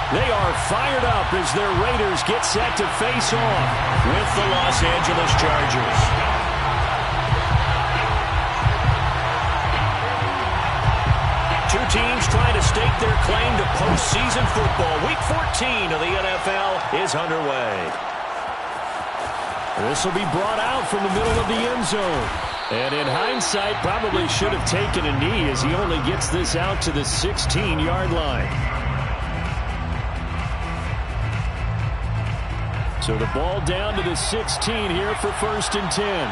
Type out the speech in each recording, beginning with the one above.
They are fired up as their Raiders get set to face off with the Los Angeles Chargers. Two teams trying to stake their claim to postseason football. Week 14 of the NFL is underway. This will be brought out from the middle of the end zone. And in hindsight, probably should have taken a knee as he only gets this out to the 16-yard line. So the ball down to the 16 here for 1st and 10.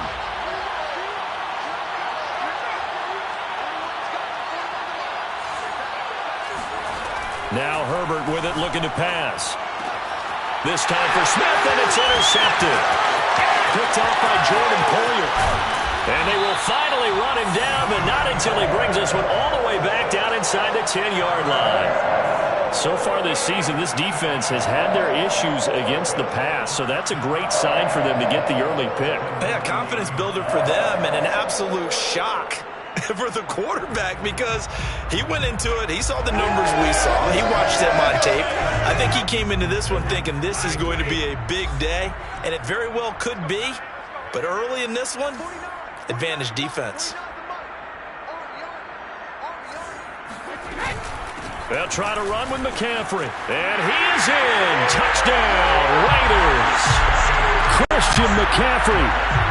Now Herbert with it, looking to pass. This time for Smith, and it's intercepted. Picked off by Jordan Poyer. And they will finally run him down, but not until he brings this one all the way back down inside the 10-yard line. So far this season, this defense has had their issues against the pass, so that's a great sign for them to get the early pick. Yeah, confidence builder for them and an absolute shock for the quarterback because he went into it. He saw the numbers we saw. He watched them on tape. I think he came into this one thinking this is going to be a big day, and it very well could be. But early in this one, advantage defense. They'll try to run with McCaffrey. And he is in. Touchdown, Raiders. Christian McCaffrey,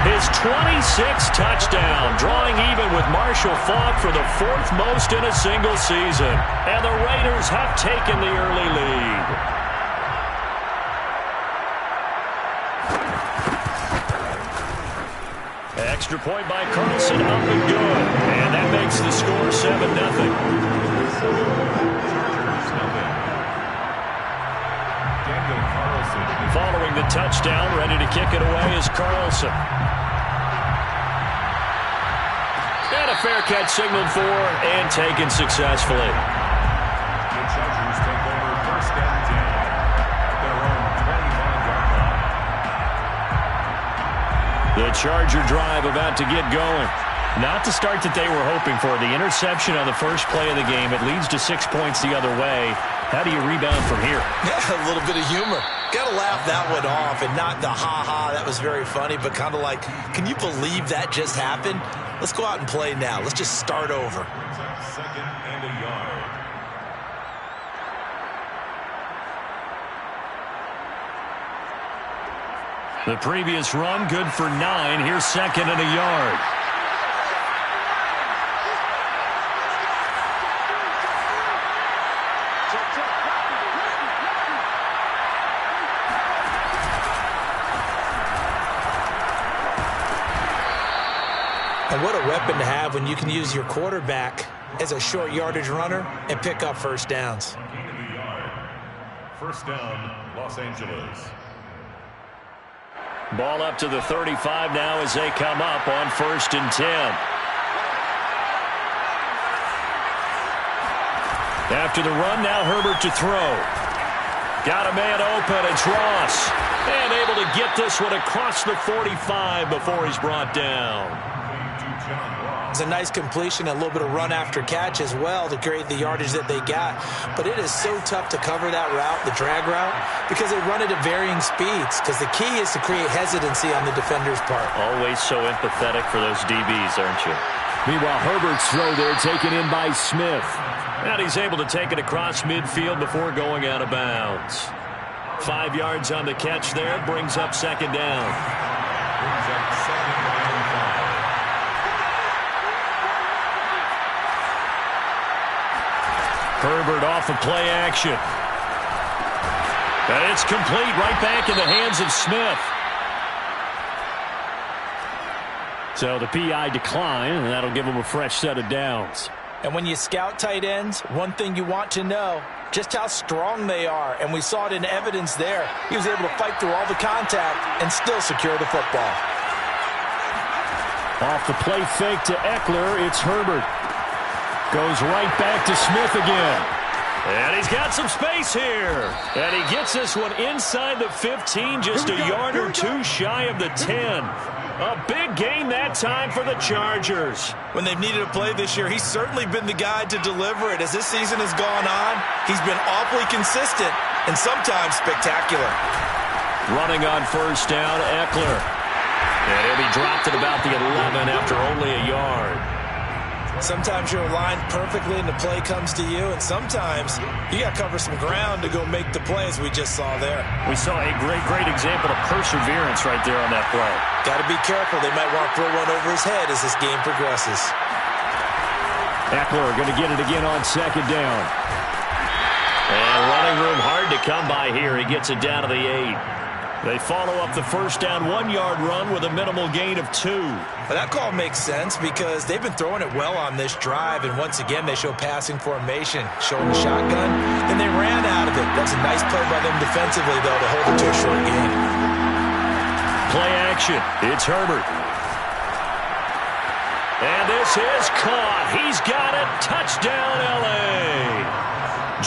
his 26th touchdown, drawing even with Marshall Faulk for the 4th most in a single season. And the Raiders have taken the early lead. Extra point by Carlson, up and good. And that makes the score 7-0. Following the touchdown, ready to kick it away is Carlson. And a fair catch signaled for and taken successfully. The Chargers take over 1st and 10 at their own 25-yard line. The Charger drive about to get going. Not the start that they were hoping for. The interception on the first play of the game. It leads to 6 points the other way. How do you rebound from here? Yeah, a little bit of humor. Got to laugh that one off and not the ha-ha, that was very funny, but kind of like, can you believe that just happened? Let's go out and play now. Let's just start over. 2nd and a yard. The previous run, good for 9. Here's 2nd and a yard. And what a weapon to have when you can use your quarterback as a short yardage runner and pick up 1st downs. 1st down, Los Angeles. Ball up to the 35 now as they come up on 1st and 10. After the run, now Herbert to throw. Got a man open, it's Ross. And able to get this one across the 45 before he's brought down. It's a nice completion, a little bit of run after catch as well to create the yardage that they got. But it is so tough to cover that route, the drag route, because they run it at varying speeds. Because the key is to create hesitancy on the defender's part. Always so empathetic for those DBs, aren't you? Meanwhile, Herbert's throw there taken in by Smith. And he's able to take it across midfield before going out of bounds. 5 yards on the catch there, brings up 2nd down. Brings up 2nd and 5. Herbert off of play action. And it's complete right back in the hands of Smith. So the PI decline, and that'll give him a fresh set of downs. And when you scout tight ends, one thing you want to know, just how strong they are. And we saw it in evidence there. He was able to fight through all the contact and still secure the football. Off the play fake to Eckler, it's Herbert. Goes right back to Smith again. And he's got some space here. And he gets this one inside the 15, just a yard or 2 shy of the 10. A big gain that time for the Chargers. When they've needed a play this year, he's certainly been the guy to deliver it. As this season has gone on, he's been awfully consistent. and sometimes spectacular. Running on first down, Eckler. And he'll be dropped at about the 11 after only a yard. Sometimes you're aligned perfectly and the play comes to you, and sometimes you got to cover some ground to go make the play, as we just saw there. We saw a great example of perseverance right there on that play. Got to be careful. They might want to throw one over his head as this game progresses. Eckler going to get it again on second down. And running room hard to come by here. He gets it down to the 8. They follow up the first down 1-yard run with a minimal gain of 2. Well, that call makes sense because they've been throwing it well on this drive, and once again they show passing formation, showing the shotgun, and they ran out of it. That's a nice play by them defensively, though, to hold it to a short gain. Play action. It's Herbert. And this is caught. He's got it. Touchdown, L.A.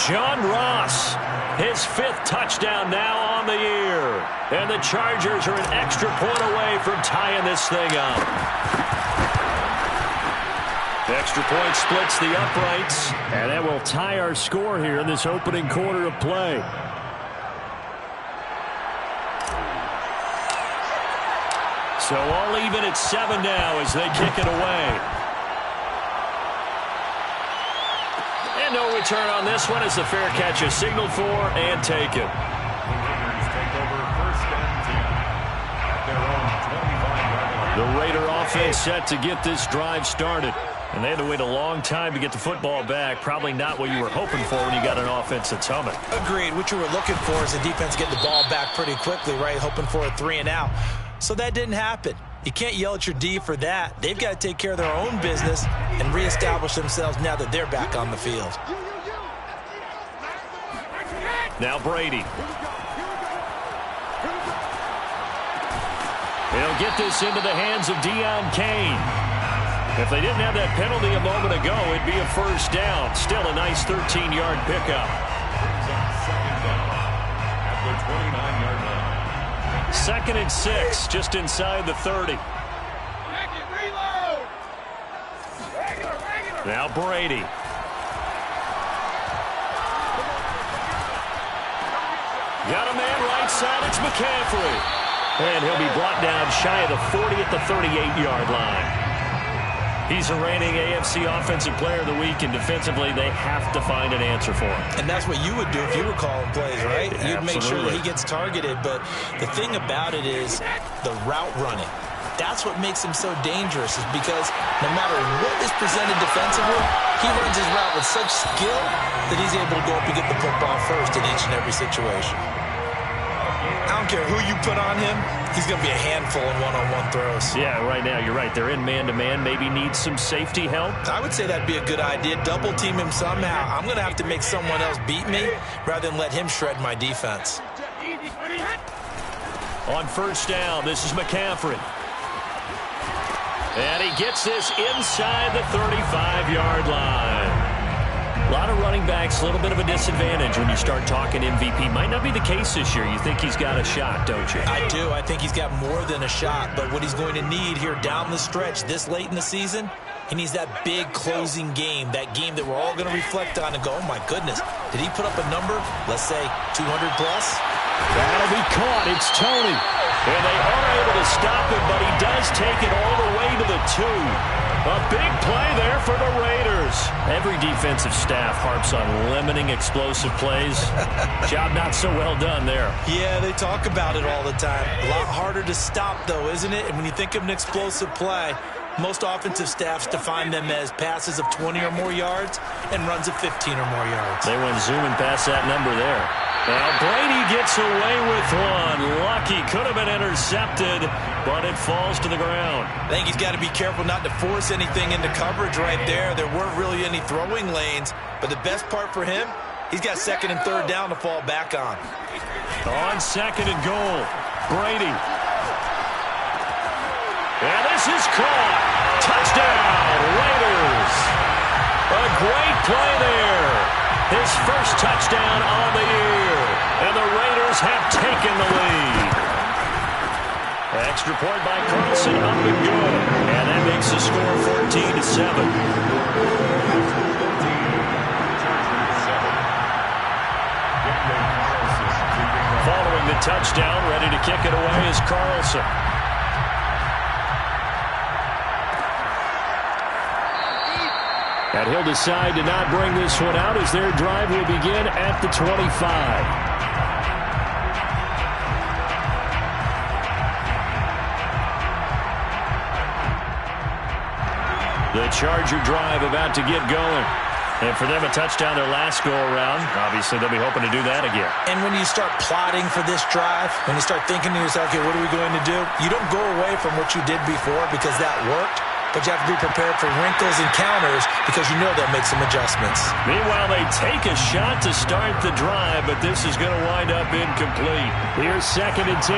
John Ross, his 5th touchdown now on the year. And the Chargers are an extra point away from tying this thing up. The extra point splits the uprights, and that will tie our score here in this opening quarter of play. So all even at 7 now as they kick it away. And no return on this one as the fair catch is signaled for and taken. The Raider offense set to get this drive started. And they had to wait a long time to get the football back. Probably not what you were hoping for when you got an offense that's humming. Agreed. What you were looking for is the defense getting the ball back pretty quickly, right? Hoping for a 3 and out. So that didn't happen. You can't yell at your D for that. They've got to take care of their own business and reestablish themselves now that they're back on the field. Now Brady. They'll get this into the hands of Deion Kane. If they didn't have that penalty a moment ago, it'd be a first down. Still a nice 13-yard pickup. Second and 6, just inside the 30. Now Brady. Got a man right side, it's McCaffrey. And he'll be brought down shy of the 40 at the 38-yard line. He's the reigning AFC Offensive Player of the Week, and defensively they have to find an answer for him. And that's what you would do if you were calling plays, right? You'd make sure that he gets targeted. But the thing about it is the route running. That's what makes him so dangerous, is because no matter what is presented defensively, he runs his route with such skill that he's able to go up and get the football first in each and every situation. I don't care who you put on him, he's going to be a handful in one-on-one throws. Yeah, right now, you're right. They're in man-to-man. Maybe needs some safety help. I would say that'd be a good idea. Double team him somehow. I'm going to have to make someone else beat me rather than let him shred my defense. On first down, this is McCaffrey. And he gets this inside the 35-yard line. A lot of running backs, a little bit of a disadvantage when you start talking MVP. Might not be the case this year. You think he's got a shot, don't you? I do. I think he's got more than a shot. But what he's going to need here down the stretch this late in the season, he needs that big closing game, that game that we're all going to reflect on and go, oh, my goodness, did he put up a number, let's say 200 plus? That'll be caught. It's Tony. And they are able to stop him, but he does take it all the way to the 2. A big play there for the Raiders. Every defensive staff harps on limiting explosive plays. Job not so well done there. Yeah, they talk about it all the time. A lot harder to stop, though, isn't it? And when you think of an explosive play, most offensive staffs define them as passes of 20 or more yards and runs of 15 or more yards. They went zooming past that number there. Now Brady gets away with one. Lucky, could have been intercepted, but it falls to the ground. I think he's got to be careful not to force anything into coverage right there. There weren't really any throwing lanes, but the best part for him, he's got second and third down to fall back on. On second and goal, Brady. And this is caught. Touchdown, Raiders. A great play there. His first touchdown on the year. And the Raiders have taken the lead. Extra point by Carlson, up and good. And that makes the score 14-7. the touchdown, ready to kick it away is Carlson. And he'll decide to not bring this one out as their drive will begin at the 25. The Charger drive about to get going. And for them, a touchdown their last go-around. Obviously, they'll be hoping to do that again. And when you start plotting for this drive, when you start thinking to yourself, okay, what are we going to do? You don't go away from what you did before because that worked. But you have to be prepared for wrinkles and counters because you know they'll make some adjustments. Meanwhile, they take a shot to start the drive, but this is going to wind up incomplete. Here's 2nd and 10.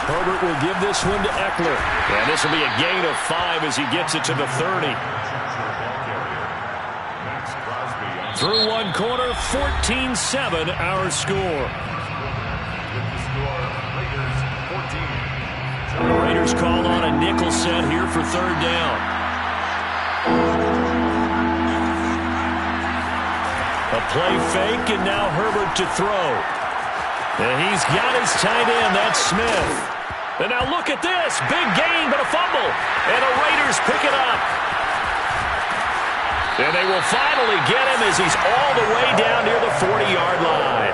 Herbert will give this one to Eckler. And this will be a gain of 5 as he gets it to the 30. Through one quarter, 14-7 our score. The Raiders call on a nickel set here for 3rd down. A play fake, and now Herbert to throw. And he's got his tight end. That's Smith. And now look at this. Big gain, but a fumble. And the Raiders pick it up. And they will finally get him as he's all the way down near the 40-yard line.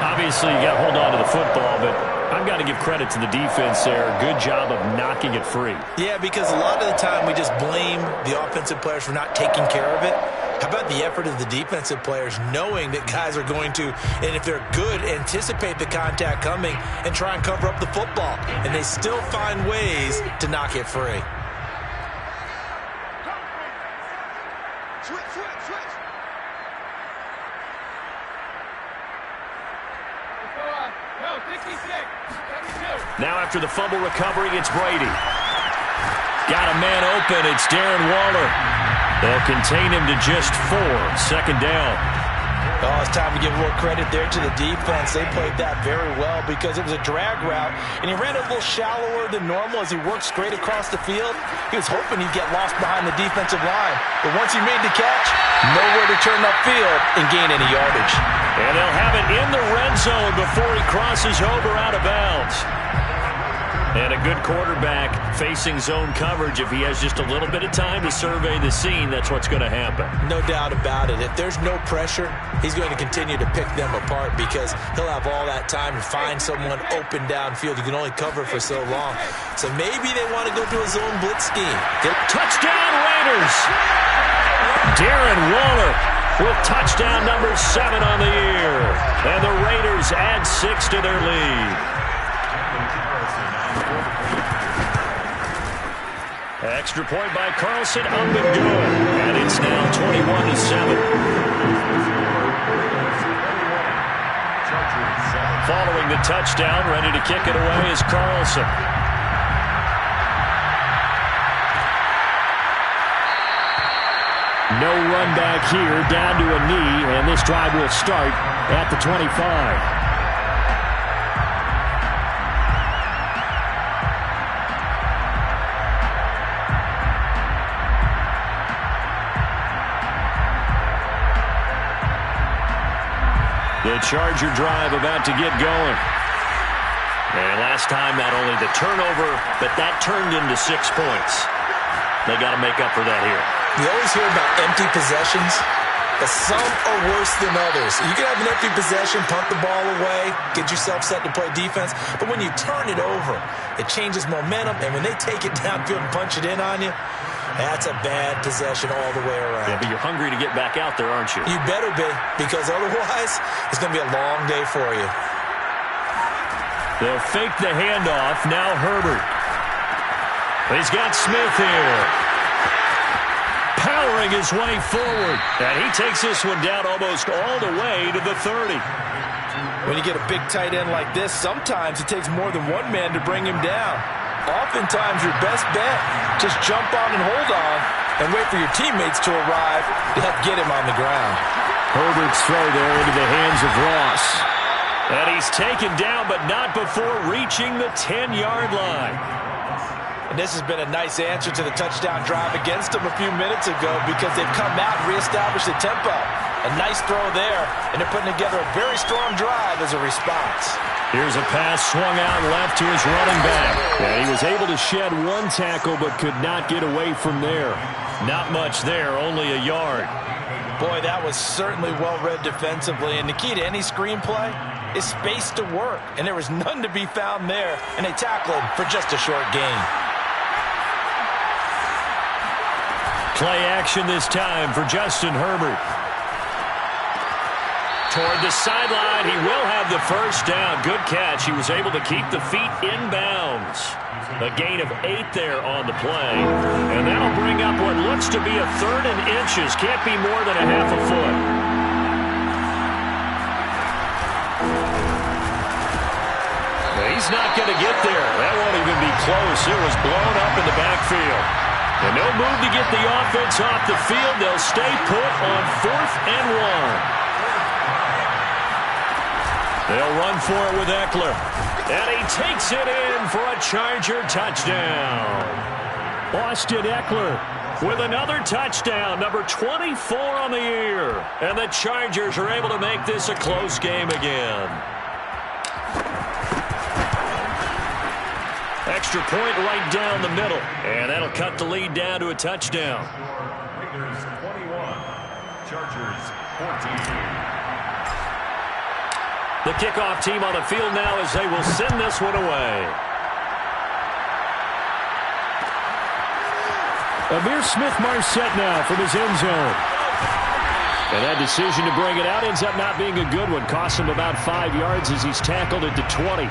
Obviously, you got to hold on to the football, but I've got to give credit to the defense there. Good job of knocking it free. Yeah, because a lot of the time we just blame the offensive players for not taking care of it. How about the effort of the defensive players knowing that guys are going to, and if they're good, anticipate the contact coming and try and cover up the football. And they still find ways to knock it free. Now after the fumble recovery, it's Brady. Got a man open. It's Darren Waller. They'll contain him to just 4. 2nd down. Oh, it's time to give a little credit there to the defense. They played that very well because it was a drag route, and he ran a little shallower than normal as he worked straight across the field. He was hoping he'd get lost behind the defensive line. But once he made the catch, nowhere to turn upfield and gain any yardage. And they'll have it in the red zone before he crosses over out of bounds. And a good quarterback facing zone coverage. If he has just a little bit of time to survey the scene, that's what's going to happen. No doubt about it. If there's no pressure, he's going to continue to pick them apart because he'll have all that time to find someone open downfield. You can only cover for so long. So maybe they want to go to a zone blitz scheme. Touchdown Raiders! Darren Waller with touchdown number 7 on the year. And the Raiders add 6 to their lead. Extra point by Carlson, up and good. And it's now 21-7. Following the touchdown, ready to kick it away is Carlson. No run back here, down to a knee, and this drive will start at the 25. The Charger drive about to get going. And last time, not only the turnover, but that turned into 6 points. They got to make up for that here. You always hear about empty possessions, but some are worse than others. You can have an empty possession, punt the ball away, get yourself set to play defense, but when you turn it over, it changes momentum, and when they take it downfield and punch it in on you, that's a bad possession all the way around. Yeah, but you're hungry to get back out there, aren't you? You better be, because otherwise, it's going to be a long day for you. They'll fake the handoff. Now Herbert. He's got Smith here. Powering his way forward. And he takes this one down almost all the way to the 30. When you get a big tight end like this, sometimes it takes more than one man to bring him down. Oftentimes, your best bet, just jump on and hold on and wait for your teammates to arrive to help get him on the ground. Herbert's throw there into the hands of Ross. And he's taken down, but not before reaching the 10-yard line. And this has been a nice answer to the touchdown drive against them a few minutes ago because they've come out and reestablished the tempo. A nice throw there, and they're putting together a very strong drive as a response. Here's a pass swung out left to his running back. And he was able to shed one tackle but could not get away from there. Not much there, only a yard. Boy, that was certainly well-read defensively, and the key to any screenplay is space to work, and there was none to be found there, and they tackled him for just a short gain. Play action this time for Justin Herbert. Toward the sideline, he will have the first down. Good catch. He was able to keep the feet in bounds. A gain of 8 there on the play. And that'll bring up what looks to be a 3rd and inches. Can't be more than a half a foot. He's not going to get there. That won't even be close. It was blown up in the backfield. And no move to get the offense off the field. They'll stay put on 4th and 1. They'll run for it with Eckler. And he takes it in for a Charger touchdown. Austin Eckler with another touchdown, number 24 on the year. And the Chargers are able to make this a close game again. Extra point right down the middle. And that'll cut the lead down to a touchdown. Raiders 21, Chargers 14. The kickoff team on the field now as they will send this one away. Amir Smith-Marset now from his end zone. And that decision to bring it out ends up not being a good one. Costs him about 5 yards as he's tackled at the 20.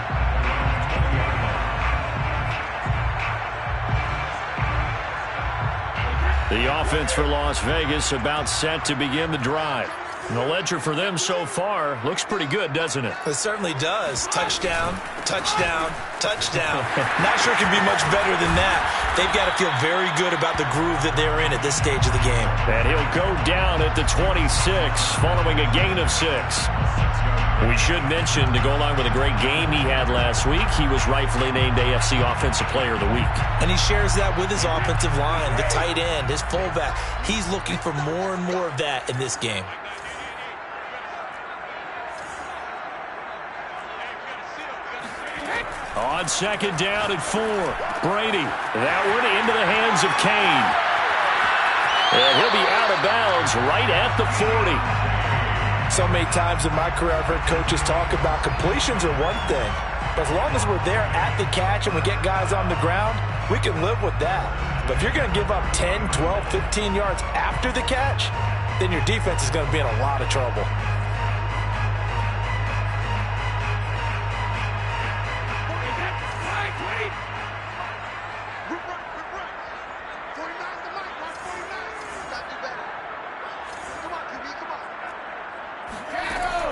The offense for Las Vegas about set to begin the drive. And the ledger for them so far looks pretty good, doesn't it? It certainly does. Touchdown, touchdown, touchdown. Not sure it can be much better than that. They've got to feel very good about the groove that they're in at this stage of the game. And he'll go down at the 26 following a gain of 6. We should mention, to go along with a great game he had last week, he was rightfully named AFC Offensive Player of the Week. And he shares that with his offensive line, the tight end, his fullback. He's looking for more and more of that in this game. On second down at 4, Brady. That one into the hands of Kane. And he'll be out of bounds right at the 40. So many times in my career I've heard coaches talk about completions are one thing. But as long as we're there at the catch and we get guys on the ground, we can live with that. But if you're going to give up 10, 12, 15 yards after the catch, then your defense is going to be in a lot of trouble.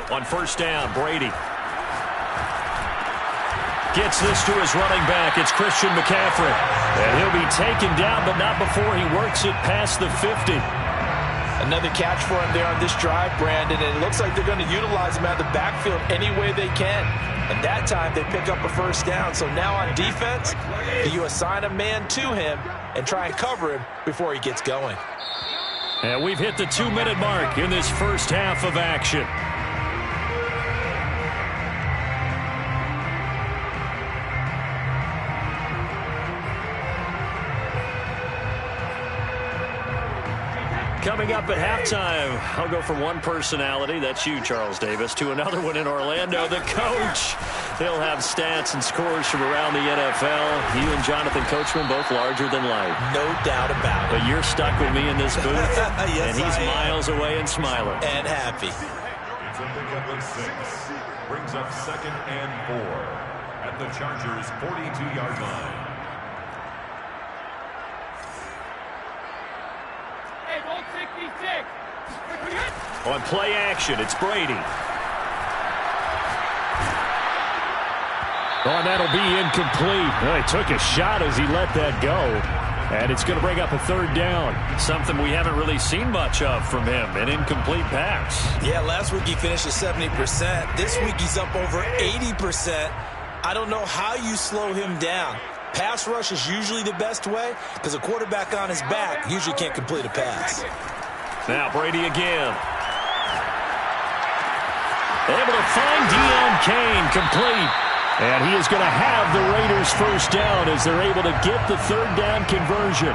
On first down, Brady gets this to his running back. It's Christian McCaffrey. And he'll be taken down, but not before he works it past the 50. Another catch for him there on this drive, Brandon, and it looks like they're going to utilize him out of the backfield any way they can. And that time they pick up a first down. So now on defense, you assign a man to him and try and cover him before he gets going. And we've hit the 2-minute mark in this first half of action. Coming up at halftime, I'll go from one personality, that's you, Charles Davis, to another one in Orlando, the coach. He'll have stats and scores from around the NFL. You and Jonathan Coachman, both larger than life. No doubt about it. But you're stuck with me in this booth, yes, and he's miles away and smiling. And happy. It's a pickup of 6. Brings up 2nd and 4 at the Chargers' 42-yard line. On play action, it's Brady. Oh, and that'll be incomplete. Well, he took a shot as he let that go. And it's going to bring up a 3rd down. Something we haven't really seen much of from him, an incomplete pass. Yeah, last week he finished at 70%. This week he's up over 80%. I don't know how you slow him down. Pass rush is usually the best way because a quarterback on his back usually can't complete a pass. Now Brady again. Able to find Deion Kane, complete. And he is going to have the Raiders first down as they're able to get the third down conversion.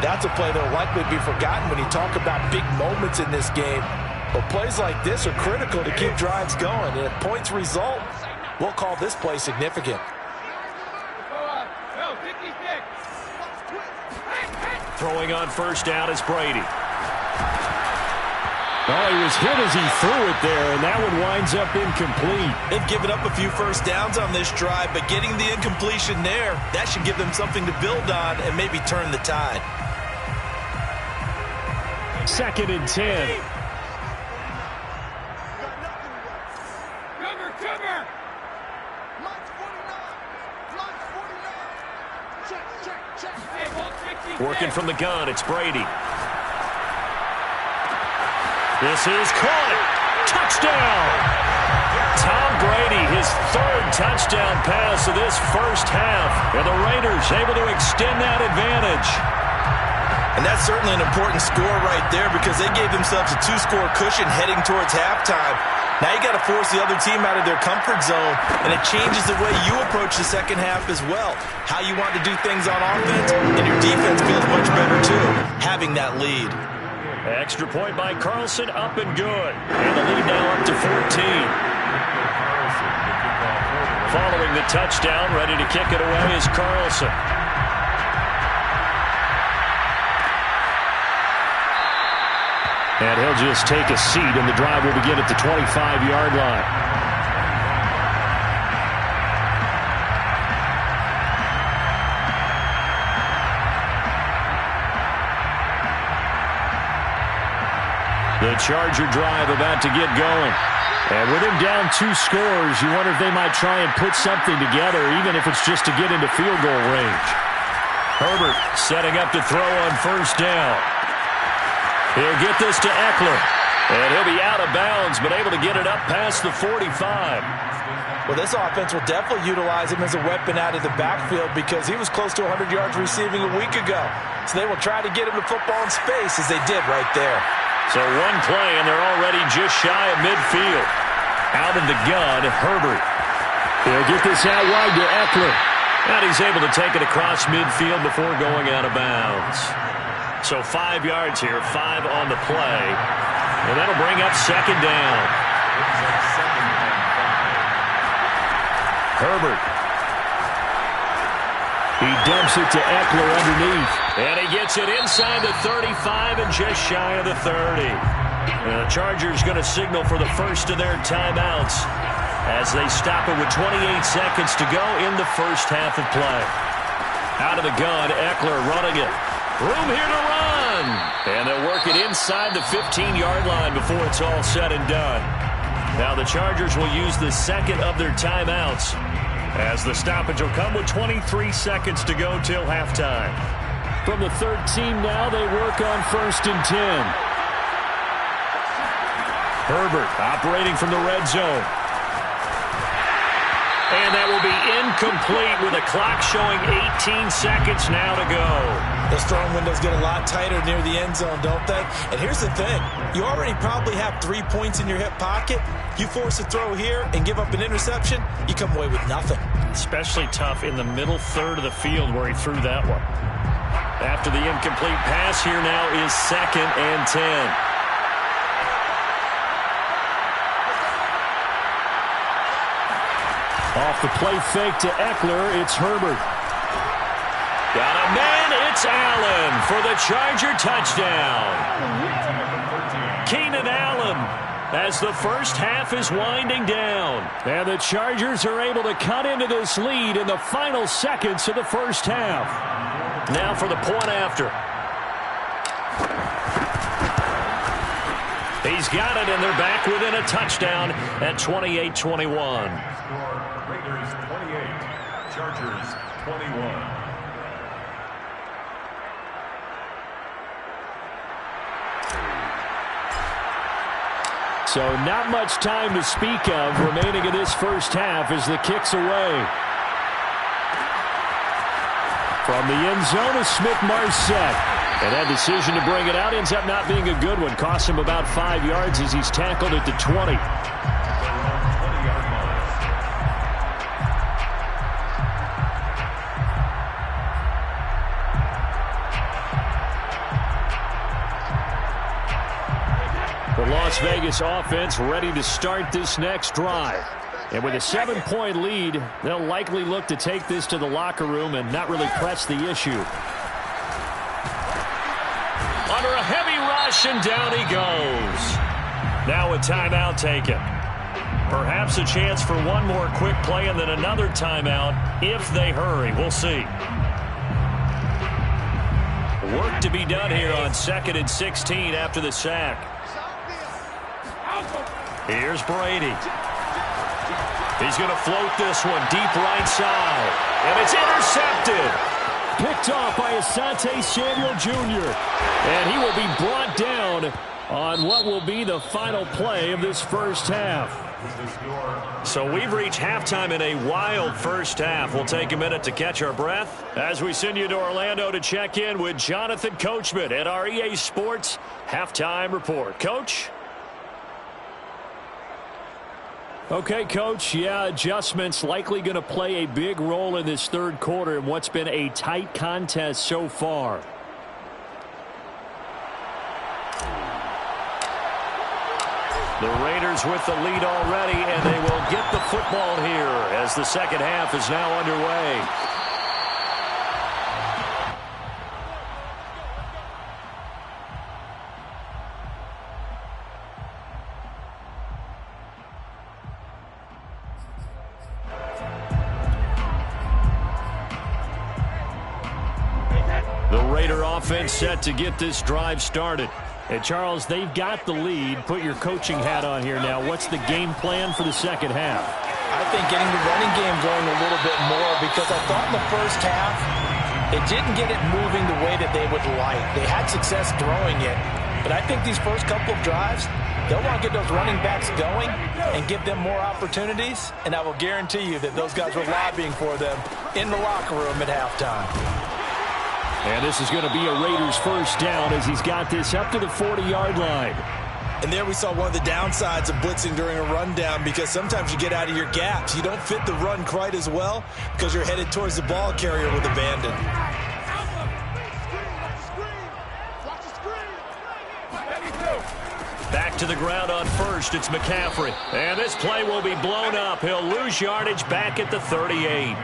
That's a play that will likely be forgotten when you talk about big moments in this game. But plays like this are critical to keep drives going. And if points result, we'll call this play significant. Throwing on first down is Brady. Oh, he was hit as he threw it there, and that one winds up incomplete. They've given up a few first downs on this drive, but getting the incompletion there, that should give them something to build on and maybe turn the tide. 2nd and 10. Working from the gun, it's Brady. This is caught. Touchdown! Tom Brady, his 3rd touchdown pass of this first half. And the Raiders able to extend that advantage. And that's certainly an important score right there because they gave themselves a 2-score cushion heading towards halftime. Now you got to force the other team out of their comfort zone, and it changes the way you approach the second half as well. How you want to do things on offense, and your defense feels much better too, having that lead. Extra point by Carlson, up and good. And the lead now up to 14. Following the touchdown, ready to kick it away is Carlson. And he'll just take a seat, and the drive will begin at the 25-yard line. The Charger drive about to get going. And with him down 2 scores, you wonder if they might try and put something together, even if it's just to get into field goal range. Herbert setting up to throw on first down. He'll get this to Eckler. And he'll be out of bounds, but able to get it up past the 45. Well, this offense will definitely utilize him as a weapon out of the backfield because he was close to 100 yards receiving a week ago. So they will try to get him the football in space as they did right there. So one play, and they're already just shy of midfield. Out of the gun, Herbert. He'll get this out wide to Eckler. And he's able to take it across midfield before going out of bounds. So 5 yards here, 5 on the play. And that'll bring up second down. Herbert. He dumps it to Eckler underneath. And he gets it inside the 35 and just shy of the 30. And the Chargers going to signal for the first of their timeouts as they stop it with 28 seconds to go in the first half of play. Out of the gun, Eckler running it. Room here to run. And they'll work it inside the 15-yard line before it's all said and done. Now the Chargers will use the second of their timeouts as the stoppage will come with 23 seconds to go till halftime. From the third team now, they work on 1st and 10. Herbert operating from the red zone. And that will be incomplete with a clock showing 18 seconds now to go. Those throwing windows get a lot tighter near the end zone, don't they? And here's the thing. You already probably have 3 points in your hip pocket. You force a throw here and give up an interception, you come away with nothing. Especially tough in the middle third of the field where he threw that one. After the incomplete pass, here now is 2nd and 10. Off the play fake to Eckler, it's Herbert. Got a man, it's Allen for the Charger touchdown. Keenan Allen as the first half is winding down. And the Chargers are able to cut into this lead in the final seconds of the first half. Now for the point after. He's got it, and they're back within a touchdown at 28-21. Raiders 28, Chargers 21. So not much time to speak of remaining in this first half as the kick's away. From the end zone is Smith-Marset. And that decision to bring it out ends up not being a good one. Costs him about 5 yards as he's tackled at the 20. The Las Vegas offense ready to start this next drive. And with a 7-point lead, they'll likely look to take this to the locker room and not really press the issue. Under a heavy rush, and down he goes. Now a timeout taken. Perhaps a chance for one more quick play and then another timeout if they hurry. We'll see. Work to be done here on 2nd and 16 after the sack. Here's Brady. He's going to float this one deep right side. And it's intercepted. Picked off by Asante Samuel Jr. And he will be brought down on what will be the final play of this first half. So we've reached halftime in a wild first half. We'll take a minute to catch our breath as we send you to Orlando to check in with Jonathan Coachman at our EA Sports Halftime Report. Coach? Okay, Coach, yeah, adjustments likely going to play a big role in this third quarter in what's been a tight contest so far. The Raiders with the lead already, and they will get the football here as the second half is now underway. Offense set to get this drive started. And Charles, they've got the lead. Put your coaching hat on here now. What's the game plan for the second half? I think getting the running game going a little bit more, because I thought in the first half it didn't get it moving the way that they would like. They had success throwing it, but I think these first couple of drives, they'll want to get those running backs going and give them more opportunities, and I will guarantee you that those guys were lobbying for them in the locker room at halftime. And this is going to be a Raiders first down as he's got this up to the 40-yard line. And there we saw one of the downsides of blitzing during a rundown, because sometimes you get out of your gaps. You don't fit the run quite as well because you're headed towards the ball carrier with abandon. Back to the ground on first. It's McCaffrey. And this play will be blown up. He'll lose yardage back at the 38.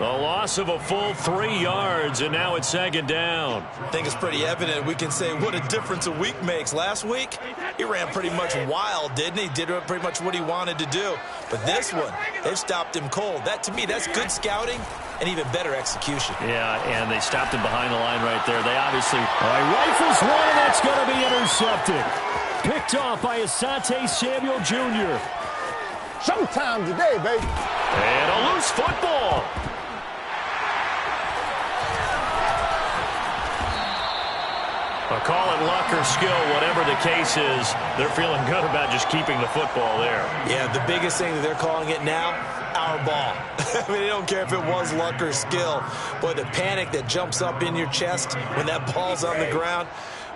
A loss of a full 3 yards, and now it's second down. I think it's pretty evident. We can say what a difference a week makes. Last week, he ran pretty much wild, didn't he? Did pretty much what he wanted to do. But this one, they've stopped him cold. That, to me, that's good scouting and even better execution. Yeah, and they stopped him behind the line right there. They obviously rifles one, and that's going to be intercepted. Picked off by Asante Samuel Jr. Showtime today, baby. And a loose football. Call it luck or skill, whatever the case is, they're feeling good about just keeping the football there. Yeah, the biggest thing that they're calling it now, our ball. I mean, they don't care if it was luck or skill. But the panic that jumps up in your chest when that ball's on the ground,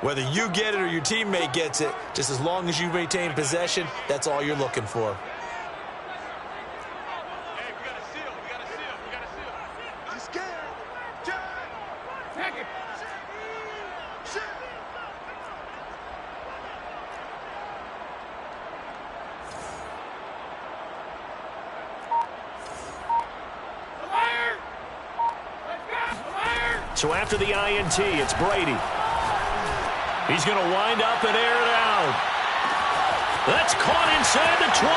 whether you get it or your teammate gets it, just as long as you maintain possession, that's all you're looking for. So after the INT, it's Brady. He's going to wind up and air it out. That's caught inside the 20.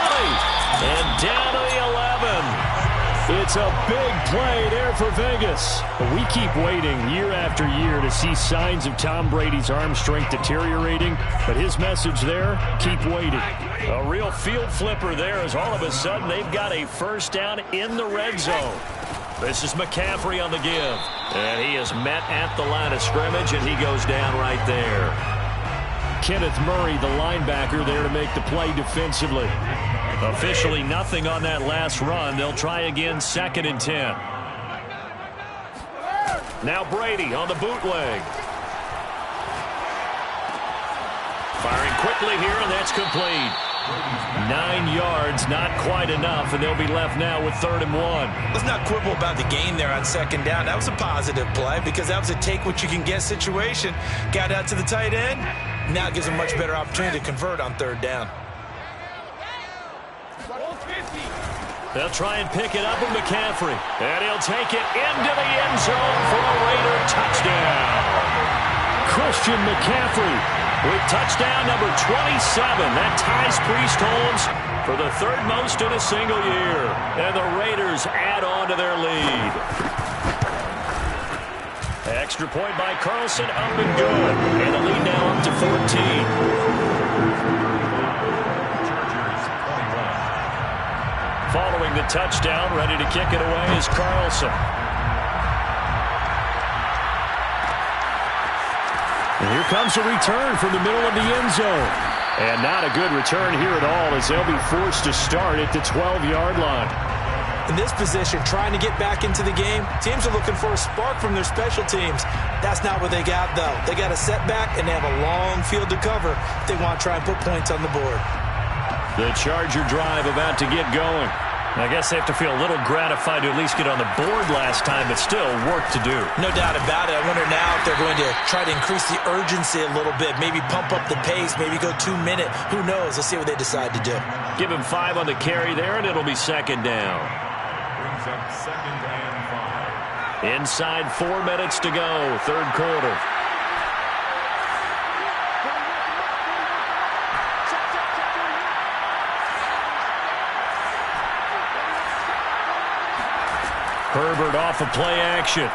And down to the 11. It's a big play there for Vegas. But we keep waiting year after year to see signs of Tom Brady's arm strength deteriorating. But his message there, keep waiting. A real field flipper there as all of a sudden they've got a first down in the red zone. This is McCaffrey on the give. And he is met at the line of scrimmage, and he goes down right there. Kenneth Murray, the linebacker, there to make the play defensively. Officially nothing on that last run. They'll try again, 2nd and 10. Now Brady on the bootleg. Firing quickly here, and that's complete. 9 yards, not quite enough, and they'll be left now with 3rd and 1. Let's not quibble about the gain there on 2nd down. That was a positive play because that was a take-what-you-can-get situation. Got out to the tight end. Now it gives a much better opportunity to convert on 3rd down. They'll try and pick it up with McCaffrey. And he'll take it into the end zone for a Raider touchdown. Christian McCaffrey with touchdown number 27. That ties Priest Holmes for the 3rd most in a single year. And the Raiders add on to their lead. Extra point by Carlson, up and good. And the lead now up to 14. Following the touchdown, ready to kick it away is Carlson. And here comes a return from the middle of the end zone. And not a good return here at all as they'll be forced to start at the 12-yard line. In this position, trying to get back into the game, teams are looking for a spark from their special teams. That's not what they got, though. They got a setback, and they have a long field to cover if they want to try and put points on the board. The Charger drive about to get going. I guess they have to feel a little gratified to at least get on the board last time, but still work to do. No doubt about it. I wonder now if they're going to try to increase the urgency a little bit, maybe pump up the pace, maybe go 2-minute. Who knows? Let's see what they decide to do. Give him 5 on the carry there, and it'll be 2nd down. Brings up 2nd and 5. Inside 4 minutes to go, 3rd quarter. Herbert off of play action.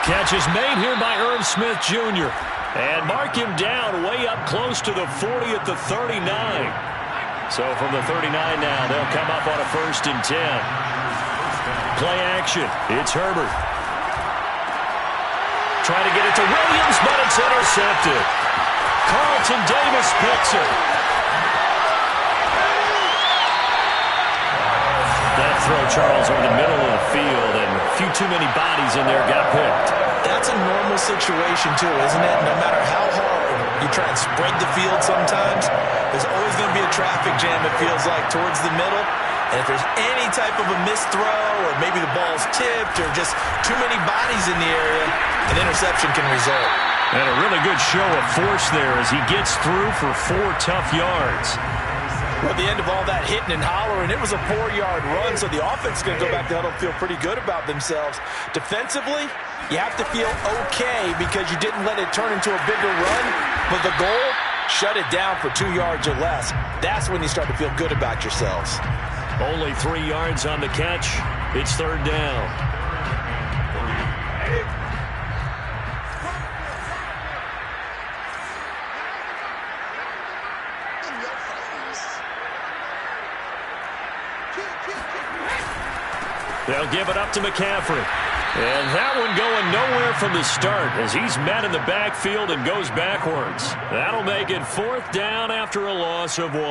Catch is made here by Irv Smith Jr. And mark him down way up close to the 40 at the 39. So from the 39 now, they'll come up on a 1st and 10. Play action. It's Herbert. Trying to get it to Williams, but it's intercepted. Carlton Davis picks it. That throw, Charles, over the middle of the field, and a few too many bodies in there got picked. That's a normal situation, too, isn't it? No matter how hard you try and spread the field sometimes, there's always going to be a traffic jam, it feels like, towards the middle. And if there's any type of a missed throw, or maybe the ball's tipped, or just too many bodies in the area, an interception can result. And a really good show of force there as he gets through for 4 tough yards. Well, at the end of all that hitting and hollering, it was a 4-yard run, so the offense is going to go back to huddle, feel pretty good about themselves. Defensively, you have to feel okay because you didn't let it turn into a bigger run, but the goal, shut it down for 2 yards or less. That's when you start to feel good about yourselves. Only 3 yards on the catch. It's 3rd down. They'll give it up to McCaffrey. And that one going nowhere from the start as he's met in the backfield and goes backwards. That'll make it 4th down after a loss of 1.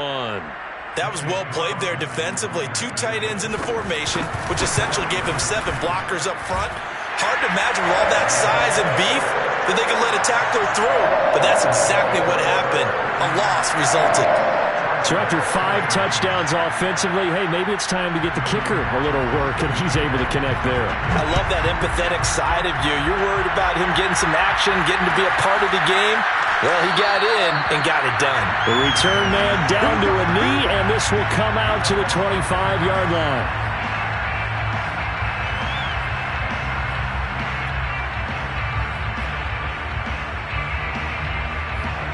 That was well played there defensively. 2 tight ends in the formation, which essentially gave them 7 blockers up front. Hard to imagine with all that size and beef that they could let a tackler through. But that's exactly what happened. A loss resulted. So after 5 touchdowns offensively, hey, maybe it's time to get the kicker a little work, and he's able to connect there. I love that empathetic side of you. You're worried about him getting some action, getting to be a part of the game. Well, he got in and got it done. The return man down to a knee, and this will come out to the 25-yard line.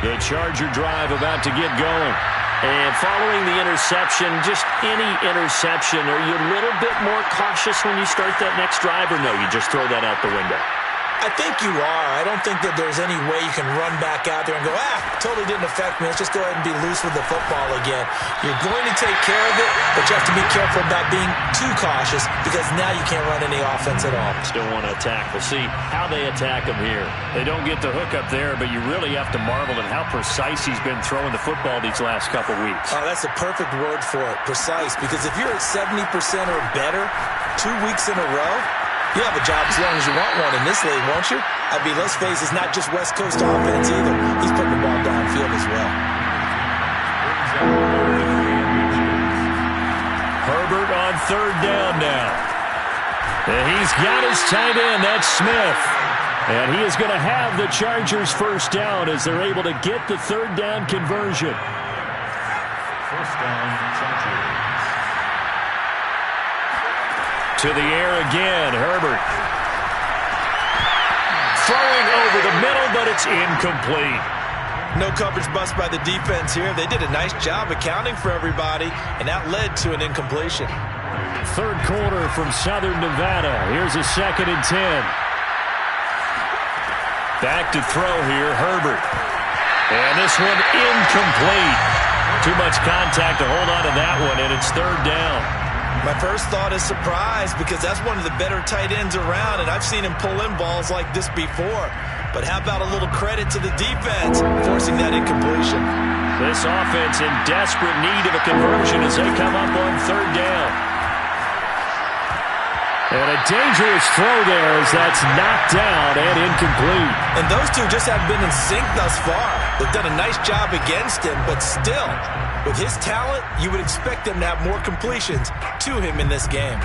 The Charger drive about to get going. And following the interception, just any interception, are you a little bit more cautious when you start that next drive, or no, you just throw that out the window? I think you are. I don't think that there's any way you can run back out there and go, totally didn't affect me. Let's just go ahead and be loose with the football again. You're going to take care of it, but you have to be careful about being too cautious because now you can't run any offense at all. Still want to attack. We'll see how they attack him here. They don't get the hook up there, but you really have to marvel at how precise he's been throwing the football these last couple weeks. Oh, that's a perfect word for it, precise, because if you're at 70% or better 2 weeks in a row, you have a job as long as you want one in this league, won't you? I mean, let's face it, it's not just West Coast offense either. He's putting the ball downfield as well. Herbert on third down now. And he's got his tight end, that's Smith. And he is going to have the Chargers first down as they're able to get the third down conversion. First down, Chargers. To the air again, Herbert. Throwing over the middle, but it's incomplete. No coverage bust by the defense here. They did a nice job accounting for everybody, and that led to an incompletion. Third quarter from Southern Nevada. Here's a 2nd and 10. Back to throw here, Herbert. And this one incomplete. Too much contact to hold on to that one, and it's third down. My first thought is surprise because that's one of the better tight ends around, and I've seen him pull in balls like this before. But how about a little credit to the defense forcing that incompletion? This offense in desperate need of a conversion as they come up on third down. And a dangerous throw there as that's knocked down and incomplete. And those two just have been in sync thus far. They've done a nice job against him, but still, with his talent, you would expect them to have more completions to him in this game.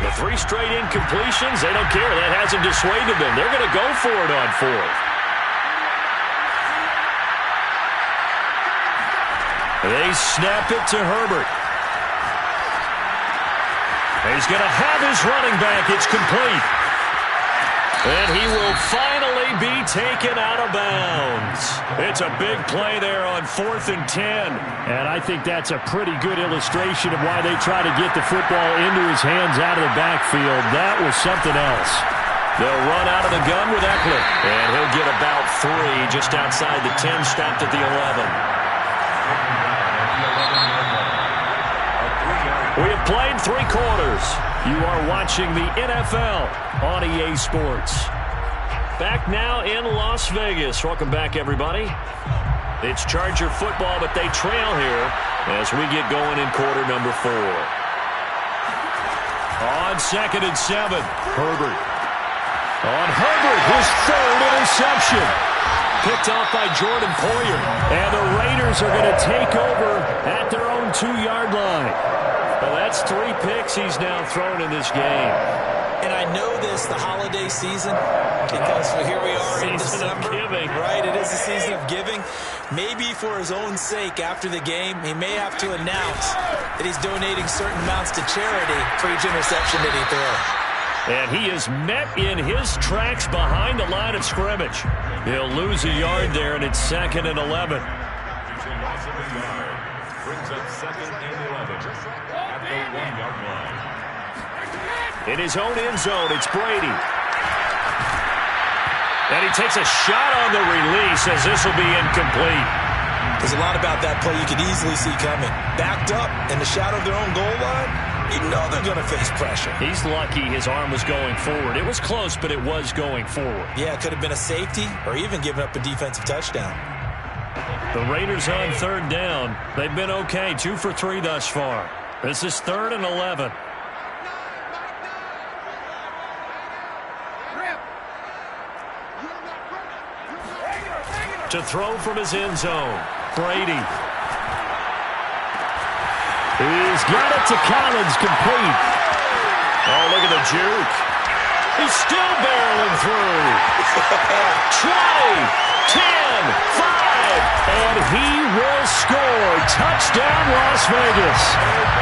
The 3 straight incompletions, they don't care. That hasn't dissuaded them. They're going to go for it on fourth. They snap it to Herbert. He's going to have his running back. It's complete. And he will finally be taken out of bounds. It's a big play there on 4th and 10. And I think that's a pretty good illustration of why they try to get the football into his hands out of the backfield. That was something else. They'll run out of the gun with Eckler. And he'll get about 3 just outside the 10, stopped at the 11. We have played 3 quarters. You are watching the NFL on EA Sports. Back now in Las Vegas. Welcome back, everybody. It's Charger football, but they trail here as we get going in quarter number 4. On 2nd and 7, Herbert. On Herbert, his 3rd interception. Picked off by Jordan Poyer. And the Raiders are going to take over at their own 2-yard line. Well, that's 3 picks he's now thrown in this game. And I know this, the holiday season, because here we are in December. Season of giving. Right, it is the season of giving. Maybe for his own sake after the game, he may have to announce that he's donating certain amounts to charity for each interception that he throws. And he is met in his tracks behind the line of scrimmage. He'll lose a yard there, and it's 2nd and 11. Brings up 2nd and 11 at the 1-yard line. In his own end zone, it's Brady. And he takes a shot on the release as this will be incomplete. There's a lot about that play you could easily see coming. Backed up in the shadow of their own goal line, you know they're going to face pressure. He's lucky his arm was going forward. It was close, but it was going forward. Yeah, it could have been a safety or even given up a defensive touchdown. The Raiders on third down. They've been okay, 2 for 3 thus far. This is 3rd and 11. To throw from his end zone, Brady. He's got it to Collins, complete. Oh, look at the juke. He's still barreling through. 20, 10, 5. And he will score. Touchdown, Las Vegas.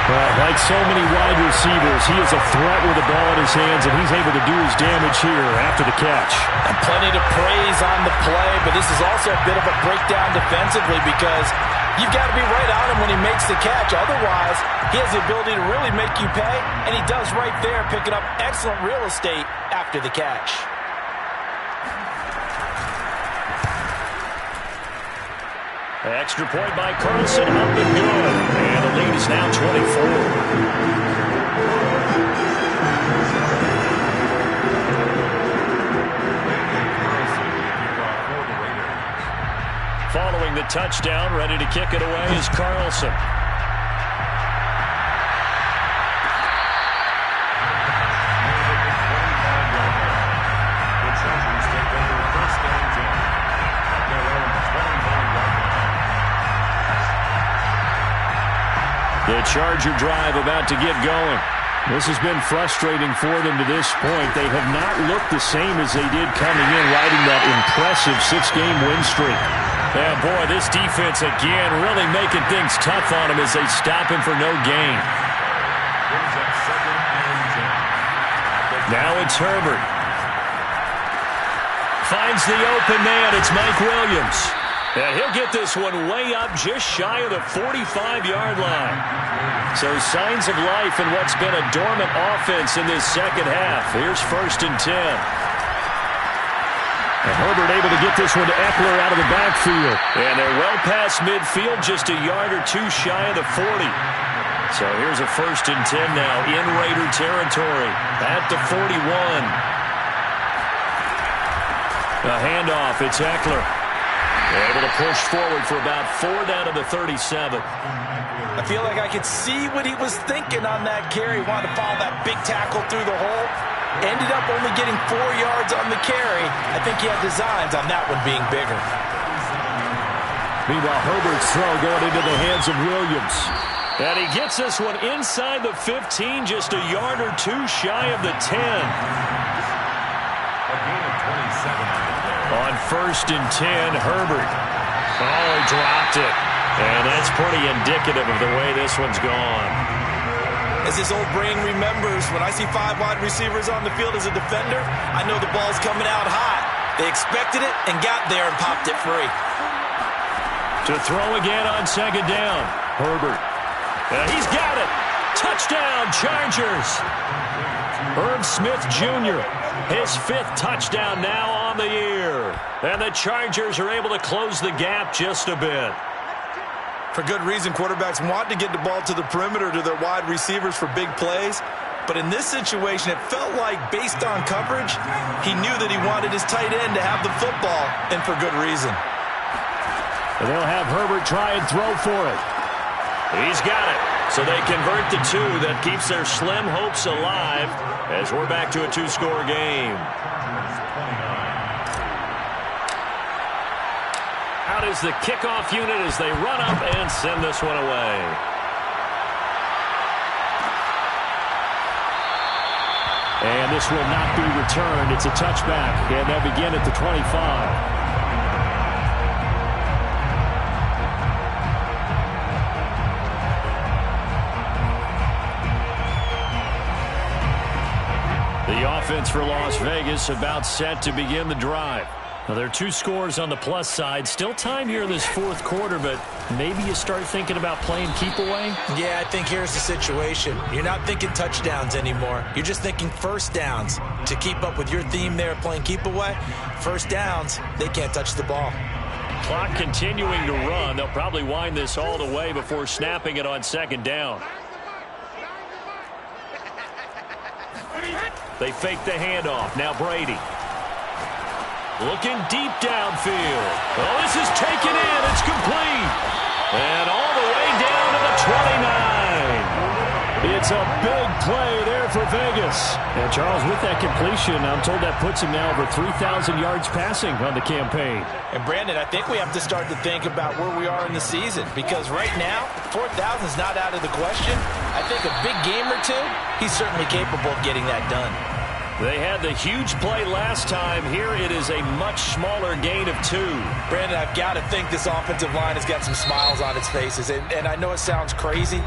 Well, like so many wide receivers, he is a threat with the ball in his hands, and he's able to do his damage here after the catch. And plenty to praise on the play, but this is also a bit of a breakdown defensively because you've got to be right on him when he makes the catch. Otherwise, he has the ability to really make you pay, and he does right there, picking up excellent real estate after the catch. Extra point by Carlson, up and good. And the lead is now 24. Following the touchdown, ready to kick it away is Carlson. Charger drive about to get going. This has been frustrating for them to this point. They have not looked the same as they did coming in, riding that impressive 6-game win streak. And boy, this defense again really making things tough on him as they stop him for no gain. Now it's Herbert. Finds the open man. It's Mike Williams. And he'll get this one way up just shy of the 45-yard line. So signs of life in what's been a dormant offense in this second half. Here's 1st and 10. And Herbert able to get this one to Eckler out of the backfield. And they're well past midfield, just a yard or two shy of the 40. So here's a 1st and 10 now in Raider territory at the 41. A handoff. It's Eckler. Able to push forward for about 4 down to the 37. I feel like I could see what he was thinking on that carry. Wanted to follow that big tackle through the hole. Ended up only getting 4 yards on the carry. I think he had designs on that one being bigger. Meanwhile, Herbert's throw going into the hands of Williams. And he gets this one inside the 15, just a yard or two shy of the 10. On 1st and 10, Herbert. Oh, he dropped it. And that's pretty indicative of the way this one's gone. As his old brain remembers, when I see 5 wide receivers on the field as a defender, I know the ball's coming out hot. They expected it and got there and popped it free. To throw again on 2nd down. Herbert. He's got it. Touchdown, Chargers. Herb Smith Jr., his 5th touchdown now on the year. And the Chargers are able to close the gap just a bit. For good reason, quarterbacks want to get the ball to the perimeter to their wide receivers for big plays. But in this situation, it felt like, based on coverage, he knew that he wanted his tight end to have the football, and for good reason. And they'll have Herbert try and throw for it. He's got it. So they convert the 2. That keeps their slim hopes alive as we're back to a 2-score game. Out is the kickoff unit as they run up and send this one away. And this will not be returned. It's a touchback, and they'll begin at the 25. The offense for Las Vegas about set to begin the drive. Now, there are 2 scores on the plus side. Still time here in this 4th quarter, but maybe you start thinking about playing keep away? Yeah, I think here's the situation. You're not thinking touchdowns anymore. You're just thinking 1st downs. To keep up with your theme there, playing keep away, 1st downs, they can't touch the ball. Clock continuing to run. They'll probably wind this all the way before snapping it on 2nd down. They fake the handoff. Now Brady. Looking deep downfield. Oh, this is taken in. It's complete. And all the way down to the 29. It's a big play there for Vegas. And Charles, with that completion, I'm told that puts him now over 3,000 yards passing on the campaign. And Brandon, I think we have to start to think about where we are in the season, because right now, 4,000 is not out of the question. I think a big game or 2, he's certainly capable of getting that done. They had the huge play last time. Here it is a much smaller gain of 2. Brandon, I've got to think this offensive line has got some smiles on its faces. And I know it sounds crazy,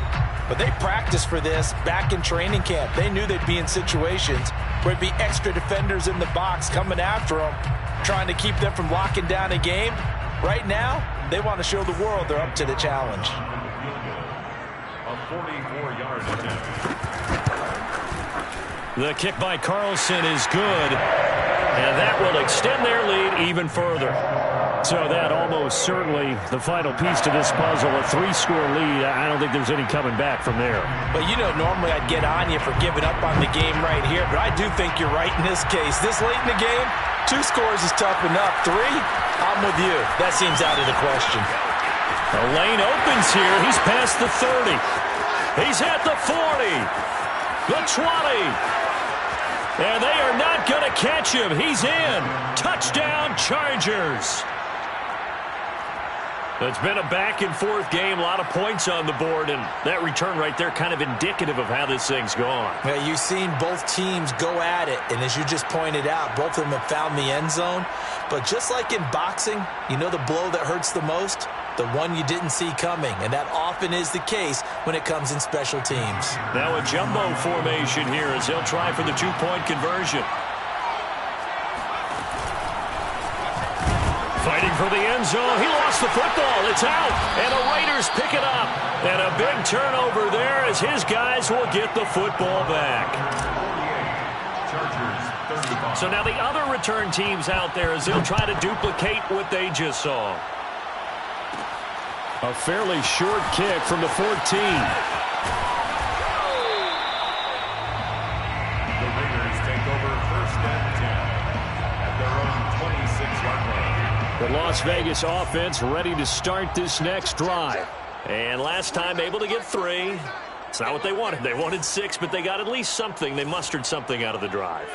but they practiced for this back in training camp. They knew they'd be in situations where it'd be extra defenders in the box coming after them, trying to keep them from locking down a game. Right now, they want to show the world they're up to the challenge. A 44-yard attempt. The kick by Carlson is good, and that will extend their lead even further. So that almost certainly the final piece to this puzzle, a 3-score lead. I don't think there's any coming back from there. But you know, normally I'd get on you for giving up on the game right here, but I do think you're right in this case. This late in the game, 2 scores is tough enough. 3, I'm with you. That seems out of the question. The lane opens here. He's past the 30. He's at the 40. The 20. And they are not going to catch him. He's in. Touchdown, Chargers. It's been a back-and-forth game, a lot of points on the board, and that return right there kind of indicative of how this thing's gone. Yeah, you've seen both teams go at it, and as you just pointed out, both of them have found the end zone. But just like in boxing, you know the blow that hurts the most? The one you didn't see coming, and that often is the case when it comes in special teams. Now a jumbo formation here as they'll try for the two-point conversion. Fighting for the end zone. He lost the football. It's out. And the Raiders pick it up. And a big turnover there as his guys will get the football back. So now the other return teams out there as they'll try to duplicate what they just saw. A fairly short kick from the 14. The Raiders take over 1st and 10 at their own 26-yard line. The Las Vegas offense ready to start this next drive. And last time able to get 3. It's not what they wanted. They wanted 6, but they got at least something. They mustered something out of the drive.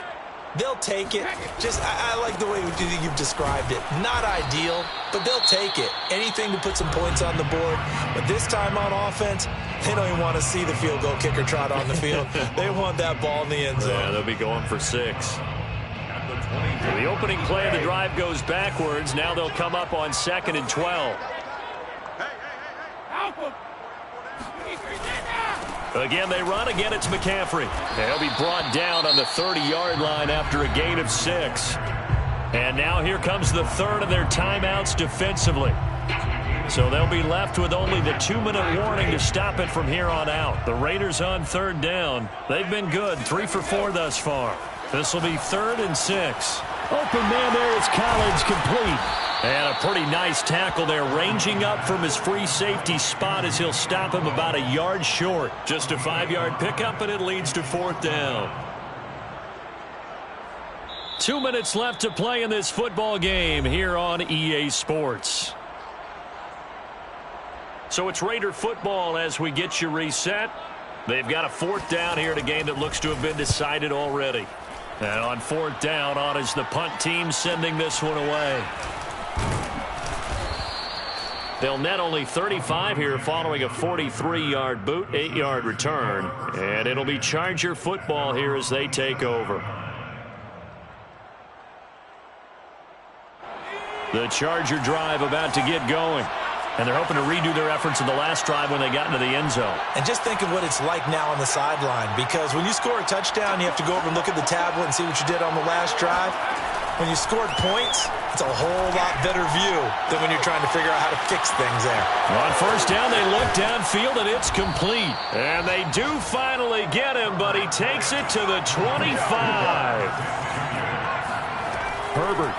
They'll take it. I like the way you've described it. Not ideal, but they'll take it. Anything to put some points on the board. But this time on offense, they don't even want to see the field goal kicker trot on the field. They want that ball in the end zone. Yeah, they'll be going for 6. The opening play of the drive goes backwards. Now they'll come up on 2nd and 12. Again, they run. Again, it's McCaffrey. They'll be brought down on the 30-yard line after a gain of 6. And now here comes the third of their timeouts defensively. So they'll be left with only the 2-minute warning to stop it from here on out. The Raiders on 3rd down. They've been good. 3 for 4 thus far. This will be 3rd and 6. Open man there is Collins, complete. And a pretty nice tackle there, ranging up from his free safety spot as he'll stop him about a yard short. Just a 5-yard pickup, and it leads to 4th down. 2 minutes left to play in this football game here on EA Sports. So it's Raider football as we get you reset. They've got a 4th down here in a game that looks to have been decided already. And on 4th down, on is the punt team sending this one away. They'll net only 35 here following a 43-yard boot, 8-yard return. And it'll be Charger football here as they take over. The Charger drive about to get going. And they're hoping to redo their efforts in the last drive when they got into the end zone. And just think of what it's like now on the sideline. Because when you score a touchdown, you have to go over and look at the tablet and see what you did on the last drive. When you scored points, it's a whole lot better view than when you're trying to figure out how to fix things there. On 1st down, they look downfield, and it's complete. And they do finally get him, but he takes it to the 25. Herbert.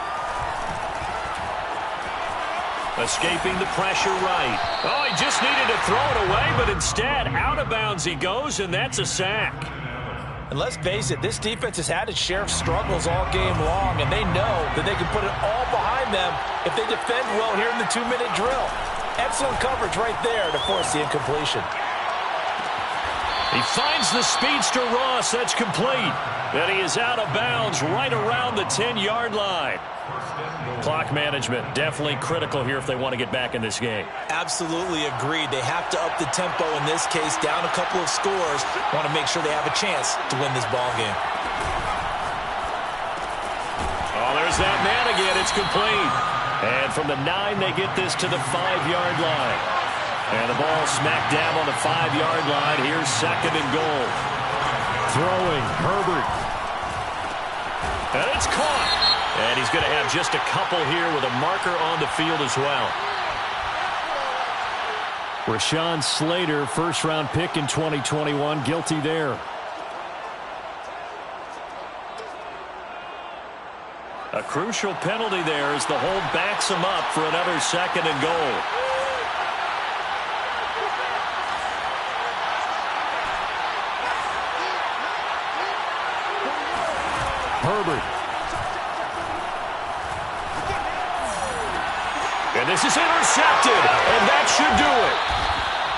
Escaping the pressure right. Oh, he just needed to throw it away, but instead, out of bounds he goes, and that's a sack. And let's face it, this defense has had its share of struggles all game long, and they know that they can put it all behind them if they defend well here in the 2-minute drill. Excellent coverage right there to force the incompletion. He finds the speedster Ross. That's complete. And he is out of bounds right around the 10-yard line. Clock management definitely critical here if they want to get back in this game. Absolutely agreed. They have to up the tempo in this case, down a couple of scores. Want to make sure they have a chance to win this ball game. Oh, there's that man again. It's complete. And from the 9, they get this to the 5-yard line. And the ball smacked down on the 5-yard line. Here's 2nd and goal. Throwing, Herbert. And it's caught. And he's going to have just a couple here with a marker on the field as well. Rashawn Slater, first-round pick in 2021, guilty there. A crucial penalty there as the hold backs him up for another 2nd and goal. Herbert. And this is intercepted, and that should do it.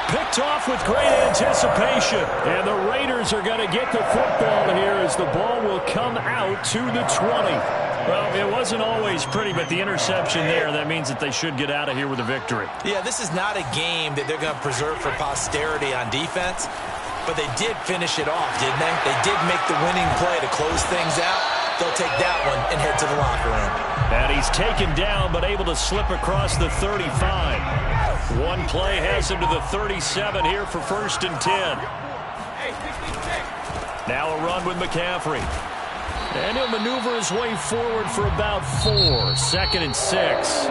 Picked off with great anticipation, and the Raiders are going to get the football here as the ball will come out to the 20. Well, it wasn't always pretty, but the interception there, that means that they should get out of here with a victory. Yeah, this is not a game that they're going to preserve for posterity on defense, but they did finish it off, didn't they? They did make the winning play to close things out. They'll take that one and head to the locker room. And he's taken down, but able to slip across the 35. One play has him to the 37 here for 1st and 10. Now a run with McCaffrey. And he'll maneuver his way forward for about 4. 2nd and 6.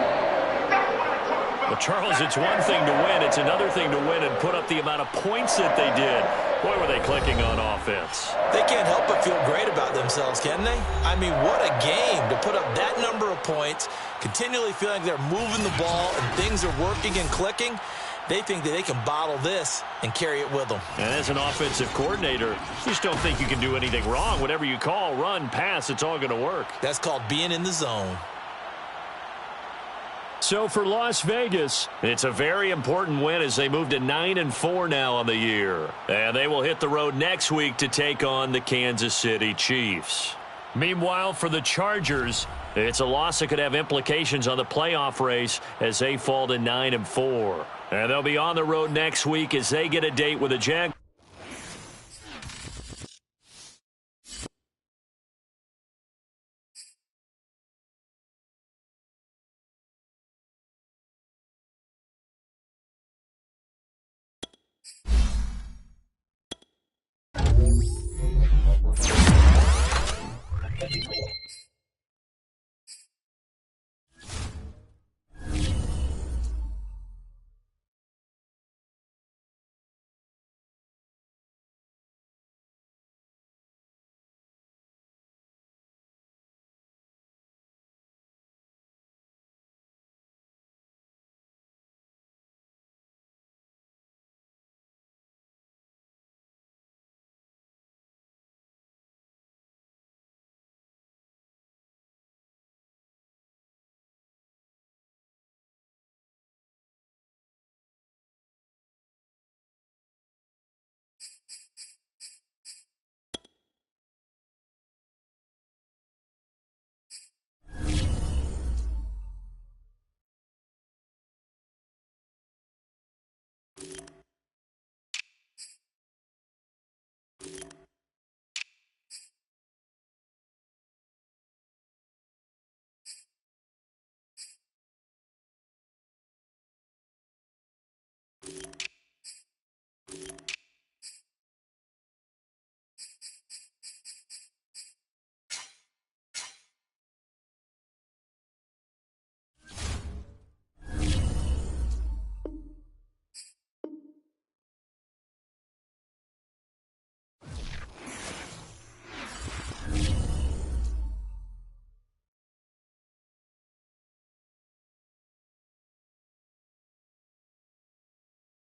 But, Charles, it's one thing to win. It's another thing to win and put up the amount of points that they did. Boy, were they clicking on offense. They can't help but feel great about themselves, can they? I mean, what a game to put up that number of points, continually feeling they're moving the ball and things are working and clicking. They think that they can bottle this and carry it with them. And as an offensive coordinator, you just don't think you can do anything wrong. Whatever you call, run, pass, it's all going to work. That's called being in the zone. So for Las Vegas, it's a very important win as they move to 9-4 now on the year. And they will hit the road next week to take on the Kansas City Chiefs. Meanwhile, for the Chargers, it's a loss that could have implications on the playoff race as they fall to 9-4. And they'll be on the road next week as they get a date with the Jaguars.